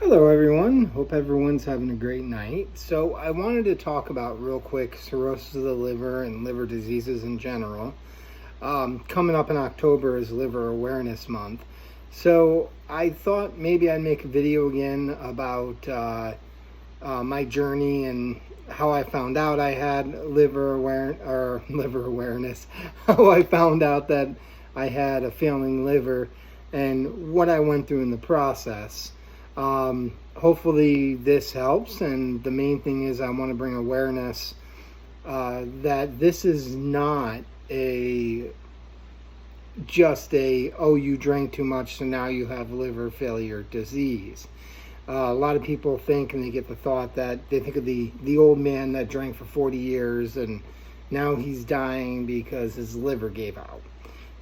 Hello, everyone. Hope everyone's having a great night. So, I wanted to talk about real quick cirrhosis of the liver and liver diseases in general. Coming up in October is Liver Awareness Month. So, I thought maybe I'd make a video again about my journey and how I found out I had liver awareness, how I found out that I had a failing liver, and what I went through in the process. Hopefully this helps, and the main thing is I want to bring awareness that this is not a just a oh, you drank too much so now you have liver failure disease. A lot of people think, and they get the thought that they think of the old man that drank for 40 years and now he's dying because his liver gave out.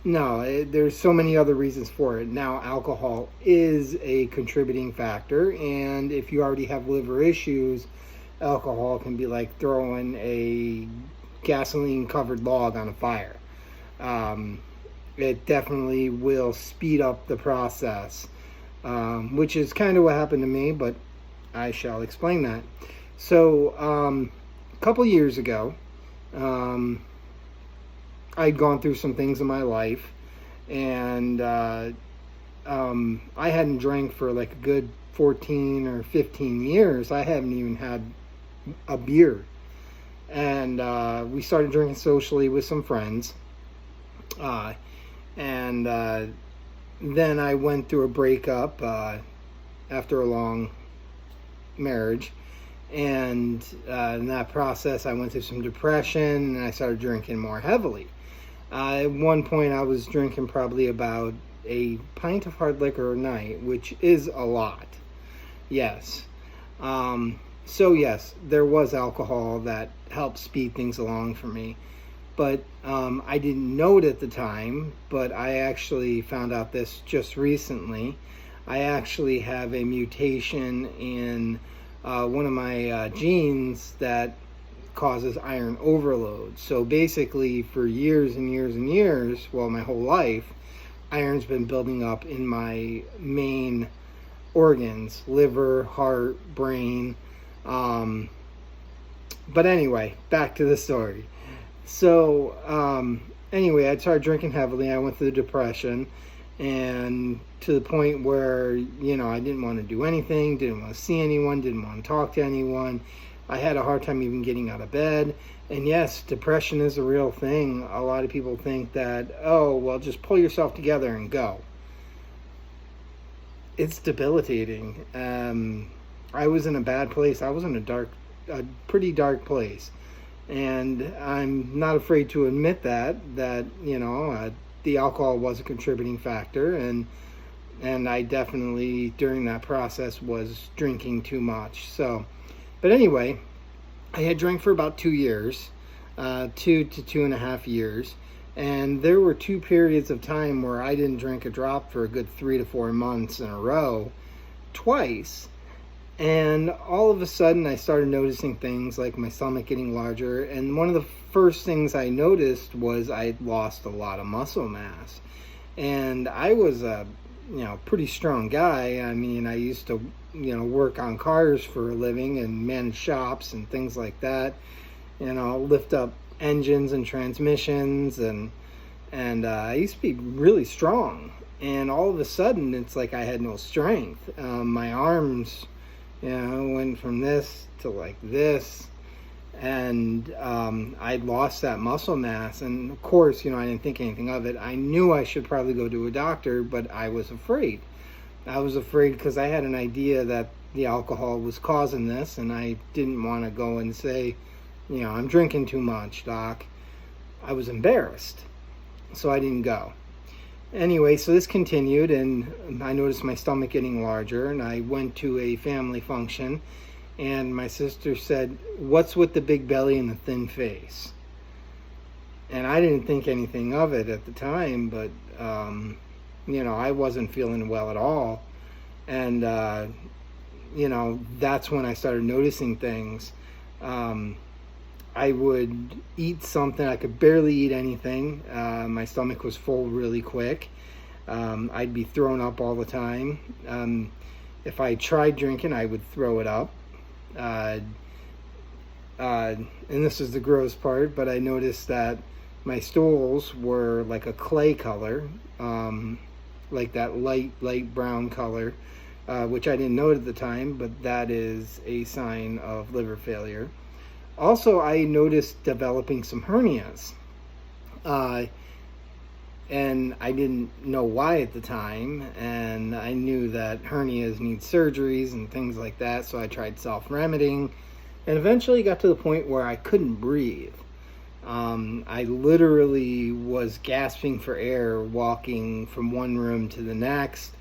No, there's so many other reasons for it. Now, alcohol is a contributing factor, and if you already have liver issues, alcohol can be like throwing a gasoline-covered log on a fire. It definitely will speed up the process, which is kind of what happened to me, but I shall explain that. So, a couple years ago, I'd gone through some things in my life, and I hadn't drank for like a good 14 or 15 years. I haven't even had a beer. And we started drinking socially with some friends. And then I went through a breakup after a long marriage. And in that process, I went through some depression, and I started drinking more heavily. At one point, I was drinking probably about a pint of hard liquor a night, which is a lot. Yes. So yes, there was alcohol that helped speed things along for me. But I didn't know it at the time, but I actually found out this just recently. I actually have a mutation in one of my genes that causes iron overload. So basically, for years and years and years, well, my whole life, iron's been building up in my main organs: liver, heart, brain. But anyway, back to the story. So anyway, I started drinking heavily. I went through depression, and to the point where, I didn't want to do anything, didn't want to see anyone, didn't want to talk to anyone. I had a hard time even getting out of bed. And yes, depression is a real thing. A lot of people think that, oh, well, just pull yourself together and go. It's debilitating. I was in a bad place. I was in a pretty dark place. And I'm not afraid to admit that the alcohol was a contributing factor, and I definitely during that process was drinking too much. So, but anyway, I had drank for about 2 years, 2.5 years, and there were 2 periods of time where I didn't drink a drop for a good 3 to 4 months in a row, twice. And all of a sudden, I started noticing things like my stomach getting larger. And one of the first things I noticed was I had lost a lot of muscle mass. And I was a, pretty strong guy. I mean, I used to, work on cars for a living and manage shops and things like that. Lift up engines and transmissions. And I used to be really strong. And all of a sudden, it's like I had no strength. My arms went from this to like this, and I'd lost that muscle mass. And of course, I didn't think anything of it. I knew I should probably go to a doctor, but I was afraid. I was afraid because I had an idea that the alcohol was causing this, and I didn't want to go and say, I'm drinking too much, doc. I was embarrassed, so I didn't go. Anyway, so this continued, and I noticed my stomach getting larger, and I went to a family function, and my sister said, "What's with the big belly and the thin face?" And I didn't think anything of it at the time, but, I wasn't feeling well at all. And, that's when I started noticing things. I would eat something. I could barely eat anything. My stomach was full really quick. I'd be thrown up all the time. If I tried drinking, I would throw it up. Uh, and this is the gross part, but I noticed that my stools were like a clay color, like that light brown color, which I didn't know at the time, but that is a sign of liver failure. Also, I noticed developing some hernias, and I didn't know why at the time, and I knew that hernias need surgeries and things like that, so I tried self-remedying, and eventually got to the point where I couldn't breathe. I literally was gasping for air walking from one room to the next.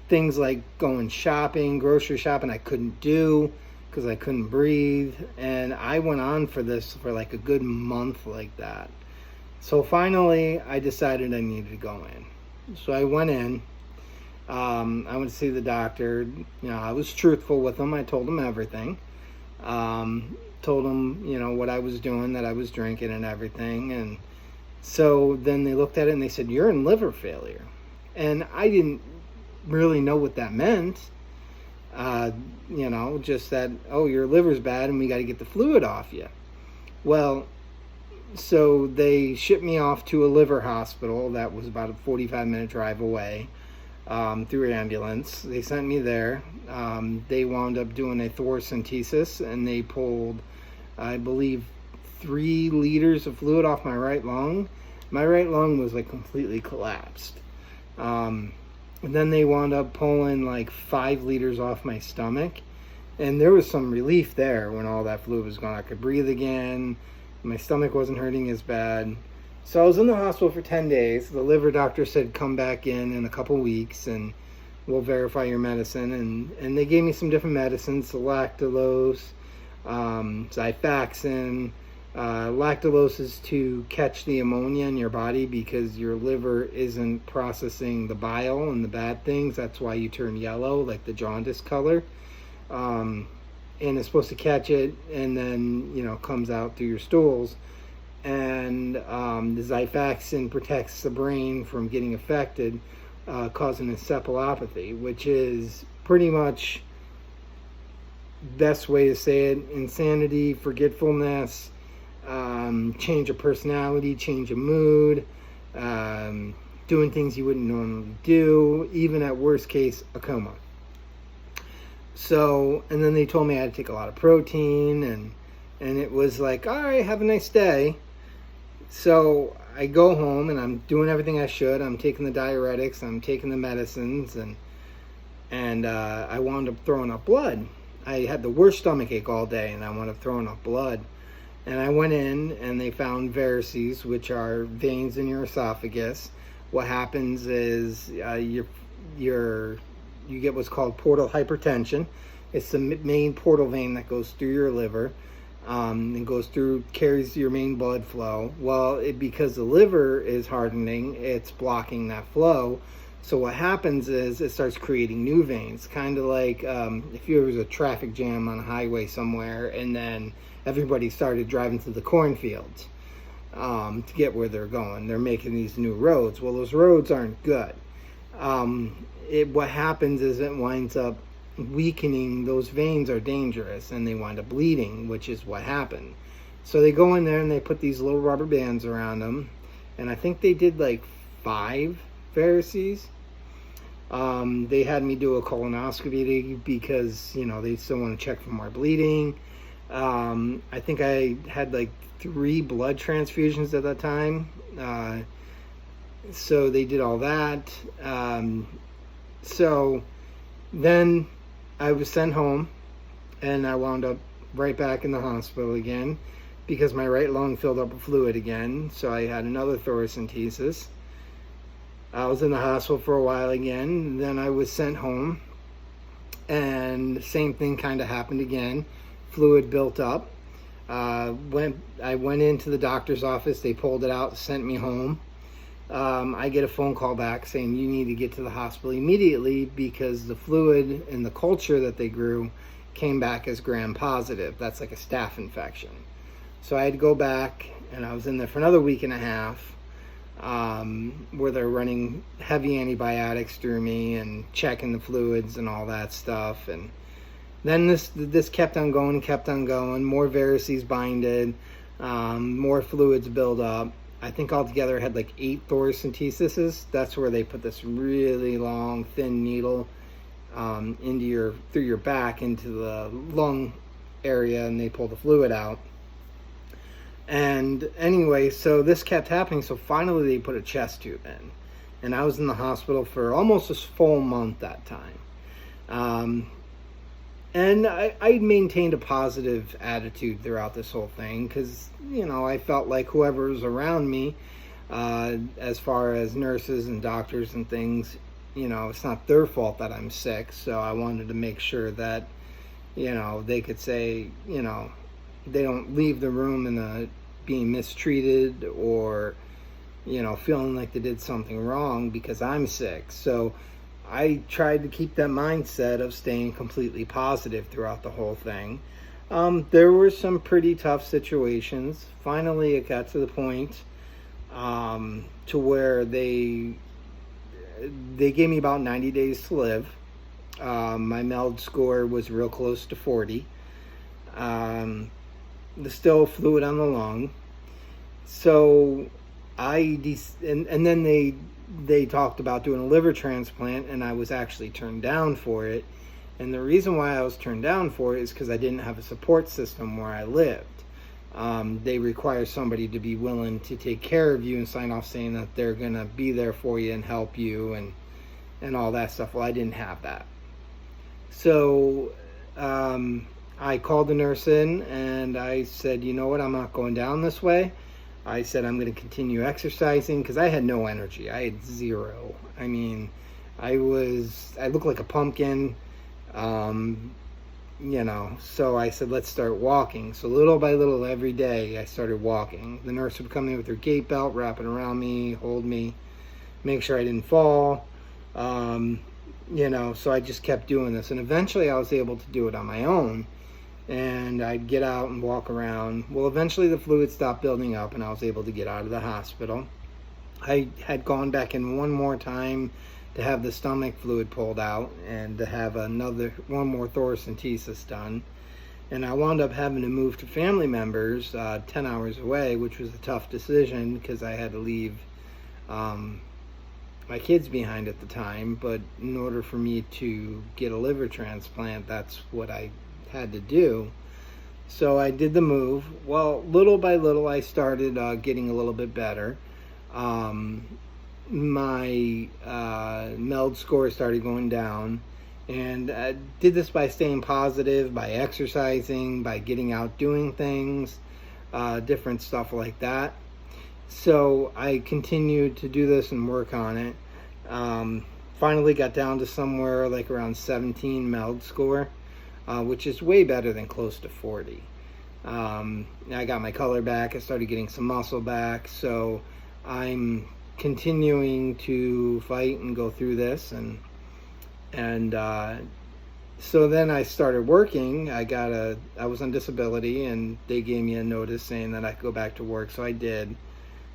Things like going shopping, grocery shopping, I couldn't do because I couldn't breathe. And I went on for this for like a good month like that. So finally, I decided I needed to go in. So I went in. I went to see the doctor. You know, I was truthful with him. I told him everything. Told him, you know, what I was doing, that I was drinking and everything. And so then they looked at it and they said, "You're in liver failure." And I didn't really know what that meant. You know, just that, oh, your liver's bad and we got to get the fluid off you. Well, so they shipped me off to a liver hospital that was about a 45-minute drive away, through ambulance. They sent me there. They wound up doing a thoracentesis, and they pulled, I believe, 3 liters of fluid off my right lung. My right lung was like completely collapsed. And then they wound up pulling like 5 liters off my stomach. And there was some relief there when all that fluid was gone. I could breathe again. My stomach wasn't hurting as bad. So I was in the hospital for 10 days. The liver doctor said, come back in a couple weeks and we'll verify your medicine. And they gave me some different medicines, lactulose, Xifaxan. Lactulose is to catch the ammonia in your body because your liver isn't processing the bile and the bad things. That's why you turn yellow, like the jaundice color. And it's supposed to catch it, and then, you know, comes out through your stools. And the Xifaxan protects the brain from getting affected, causing encephalopathy, which is pretty much best way to say it: insanity, forgetfulness, change of personality, change of mood, doing things you wouldn't normally do, even at worst case, a coma. So, and then they told me I had to take a lot of protein, and it was like, all right, have a nice day. So I go home and I'm doing everything I should. I'm taking the diuretics, I'm taking the medicines, and I wound up throwing up blood. I had the worst stomach ache all day, and I wound up throwing up blood. And I went in, and they found varices, which are veins in your esophagus. What happens is you get what's called portal hypertension. It's the main portal vein that goes through your liver, and goes through, carries your main blood flow. Well, because the liver is hardening, it's blocking that flow. So what happens is it starts creating new veins, kind of like if there was a traffic jam on a highway somewhere, and then everybody started driving through the cornfields to get where they're going. They're making these new roads. Well, those roads aren't good. What happens is it winds up weakening. Those veins are dangerous, and they wind up bleeding, which is what happened. So they go in there and they put these little rubber bands around them, and I think they did like 5 varices. They had me do a colonoscopy because, you know, they still want to check for more bleeding. I think I had like 3 blood transfusions at that time. So they did all that. So then I was sent home, and I wound up right back in the hospital again because my right lung filled up with fluid again. So I had another thoracentesis. I was in the hospital for a while again. Then I was sent home, and the same thing kind of happened again. Fluid built up. When I went into the doctor's office, they pulled it out, sent me home. I get a phone call back saying you need to get to the hospital immediately because the fluid in the culture that they grew came back as gram positive. That's like a staph infection. So I had to go back, and I was in there for another week and a half. where they're running heavy antibiotics through me and checking the fluids and all that stuff. And then this kept on going. More varices binded, more fluids build up. I think altogether I had like 8 thoracenteses. That's where they put this really long, thin needle through your back into the lung area, and they pull the fluid out. And anyway, so this kept happening. So finally, they put a chest tube in, and I was in the hospital for almost a full month that time. And I maintained a positive attitude throughout this whole thing because, I felt like whoever was around me, as far as nurses and doctors and things, it's not their fault that I'm sick. So I wanted to make sure that, they could say, they don't leave the room being mistreated or, feeling like they did something wrong because I'm sick. So I tried to keep that mindset of staying completely positive throughout the whole thing. There were some pretty tough situations. Finally, it got to the point to where they gave me about 90 days to live. My MELD score was real close to 40. There's still fluid on the lung. So and then they talked about doing a liver transplant, and I was actually turned down for it. And the reason why I was turned down for it is because I didn't have a support system where I lived. They require somebody to be willing to take care of you and sign off saying that they're going to be there for you and help you and all that stuff. Well, I didn't have that. So I called the nurse in and I said, you know what, I'm not going down this way. I said I'm going to continue exercising because I had no energy. I had zero. I mean, I looked like a pumpkin, so I said, let's start walking. So little by little every day I started walking. The nurse would come in with her gait belt, wrap it around me, hold me, make sure I didn't fall. So I just kept doing this. And eventually I was able to do it on my own. And I'd get out and walk around. Well, eventually the fluid stopped building up and I was able to get out of the hospital. I had gone back in one more time to have the stomach fluid pulled out and to have one more thoracentesis done. And I wound up having to move to family members 10 hours away, which was a tough decision because I had to leave my kids behind at the time. But in order for me to get a liver transplant, that's what I had to do. So I did the move. Well, little by little I started getting a little bit better. My MELD score started going down, and I did this by staying positive, by exercising, by getting out doing things, different stuff like that. So I continued to do this and work on it. Finally got down to somewhere like around 17 MELD score, which is way better than close to 40. I got my color back. I started getting some muscle back. So I'm continuing to fight and go through this. And so then I started working. I was on disability, and they gave me a notice saying that I could go back to work. So I did.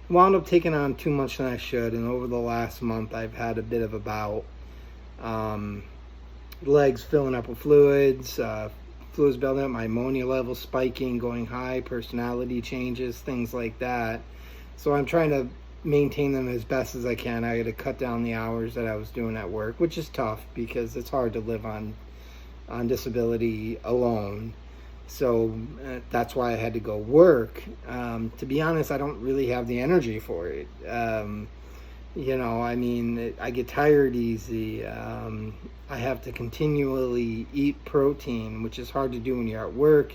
Wound up taking on too much than I should. And over the last month, I've had a bit of a bout. Legs filling up with fluids building up, my ammonia levels spiking, going high, personality changes, things like that. So I'm trying to maintain them as best as I can. I had to cut down the hours that I was doing at work, which is tough because it's hard to live on disability alone. So that's why I had to go work. To be honest, I don't really have the energy for it. I get tired easy. I have to continually eat protein, which is hard to do when you're at work.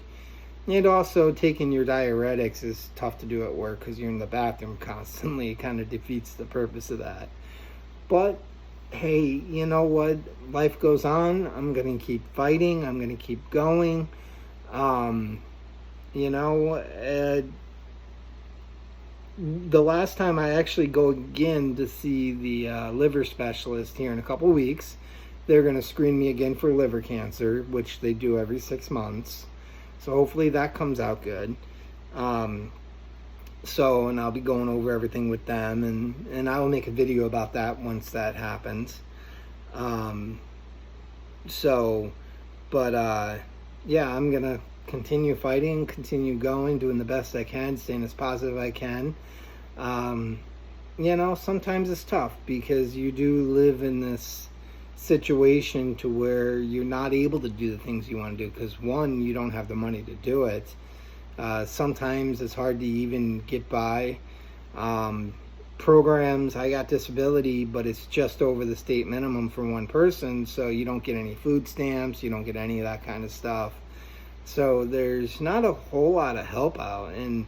And also taking your diuretics is tough to do at work because you're in the bathroom constantly. It kind of defeats the purpose of that. But hey, you know what? Life goes on. I'm going to keep fighting. I'm going to keep going. The last time I actually go again to see the liver specialist here in a couple weeks, they're going to screen me again for liver cancer, which they do every 6 months. So hopefully that comes out good. So, and I'll be going over everything with them, and I will make a video about that once that happens. Um, so, but yeah, I'm gonna continue fighting, continue going, doing the best I can, staying as positive I can. Um, you know, sometimes it's tough because you do live in this situation to where you're not able to do the things you want to do because, one, you don't have the money to do it. Sometimes it's hard to even get by. Programs, I got disability, but it's just over the state minimum for one person, so you don't get any food stamps, you don't get any of that kind of stuff. So there's not a whole lot of help out. And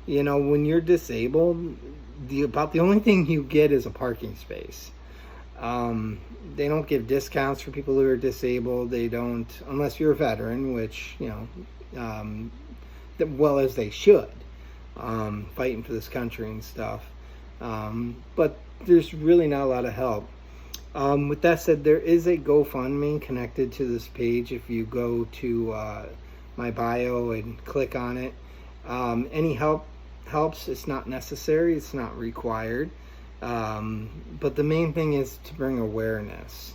you know, when you're disabled, about the only thing you get is a parking space. They don't give discounts for people who are disabled. They don't, unless you're a veteran, which, you know, well, as they should, fighting for this country and stuff. But there's really not a lot of help. With that said, there is a GoFundMe connected to this page. If you go to my bio and click on it, any help helps. It's not necessary. It's not required. But the main thing is to bring awareness.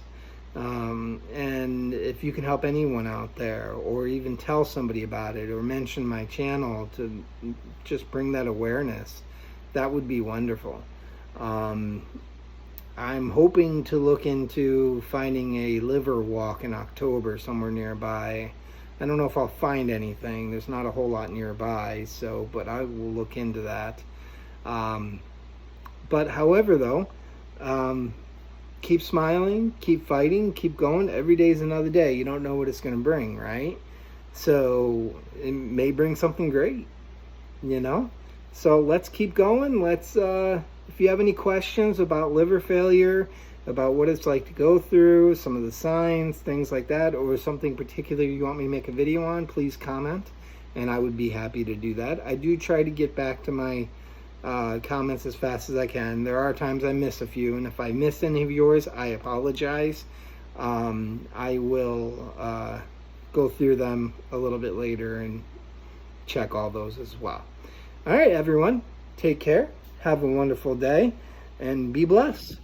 And if you can help anyone out there, or even tell somebody about it, or mention my channel to just bring that awareness, that would be wonderful. I'm hoping to look into finding a liver walk in October somewhere nearby. I don't know if I'll find anything. There's not a whole lot nearby, so, but I will look into that. But however, though, keep smiling, keep fighting, keep going. Every day is another day. You don't know what it's going to bring, right? So it may bring something great, you know? So let's keep going. Let's, if you have any questions about liver failure, about what it's like to go through, some of the signs, things like that, or something particular you want me to make a video on, please comment, and I would be happy to do that. I do try to get back to my comments as fast as I can. There are times I miss a few, and if I miss any of yours, I apologize. I will go through them a little bit later and check all those as well. All right, everyone, take care. Have a wonderful day, and be blessed.